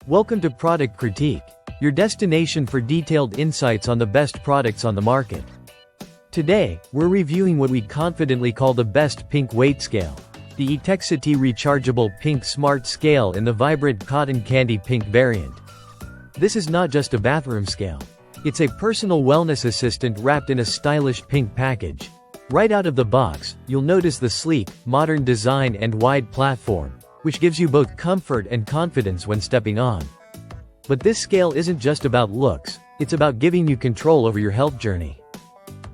Welcome to Product Critique, your destination for detailed insights on the best products on the market. Today, we're reviewing what we confidently call the best pink weight scale, the Etekcity Rechargeable Pink Smart Scale in the vibrant cotton candy pink variant. This is not just a bathroom scale. It's a personal wellness assistant wrapped in a stylish pink package. Right out of the box, you'll notice the sleek, modern design and wide platform, which gives you both comfort and confidence when stepping on. But this scale isn't just about looks, it's about giving you control over your health journey.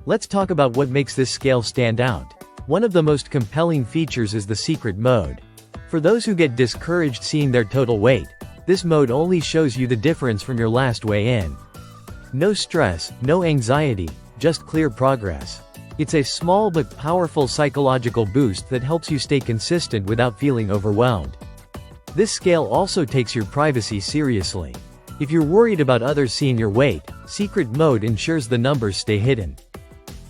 Let's talk about what makes this scale stand out. One of the most compelling features is the secret mode. For those who get discouraged seeing their total weight, this mode only shows you the difference from your last weigh-in. No stress, no anxiety, just clear progress. It's a small but powerful psychological boost that helps you stay consistent without feeling overwhelmed. This scale also takes your privacy seriously. If you're worried about others seeing your weight, secret mode ensures the numbers stay hidden.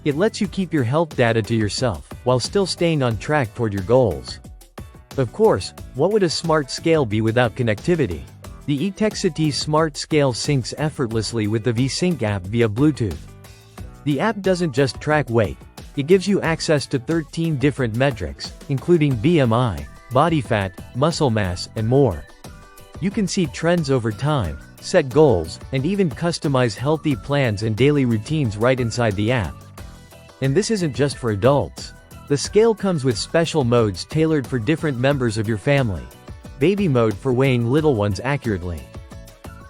It lets you keep your health data to yourself, while still staying on track toward your goals. Of course, what would a smart scale be without connectivity? The Etekcity Smart Scale syncs effortlessly with the VSync app via Bluetooth. The app doesn't just track weight, it gives you access to 13 different metrics, including BMI, body fat, muscle mass, and more. You can see trends over time, set goals, and even customize healthy plans and daily routines right inside the app. And this isn't just for adults. The scale comes with special modes tailored for different members of your family. Baby mode for weighing little ones accurately.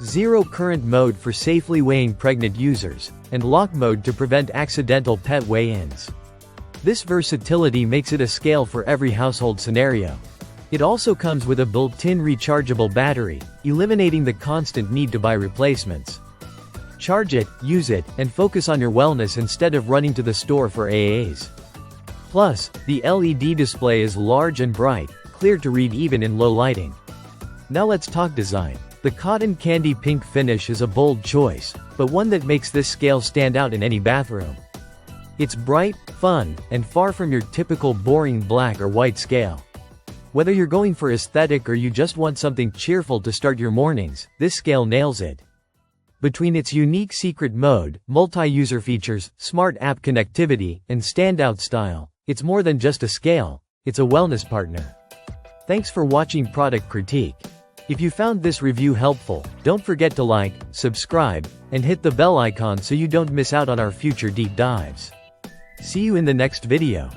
Zero current mode for safely weighing pregnant users, and lock mode to prevent accidental pet weigh-ins. This versatility makes it a scale for every household scenario. It also comes with a built-in rechargeable battery, eliminating the constant need to buy replacements. Charge it, use it, and focus on your wellness instead of running to the store for AAs. Plus, the LED display is large and bright, clear to read even in low lighting. Now let's talk design. The cotton candy pink finish is a bold choice, but one that makes this scale stand out in any bathroom. It's bright, fun, and far from your typical boring black or white scale. Whether you're going for aesthetic or you just want something cheerful to start your mornings, this scale nails it. Between its unique secret mode, multi-user features, smart app connectivity, and standout style, it's more than just a scale, it's a wellness partner. Thanks for watching Product Critique. If you found this review helpful, don't forget to like, subscribe, and hit the bell icon so you don't miss out on our future deep dives. See you in the next video.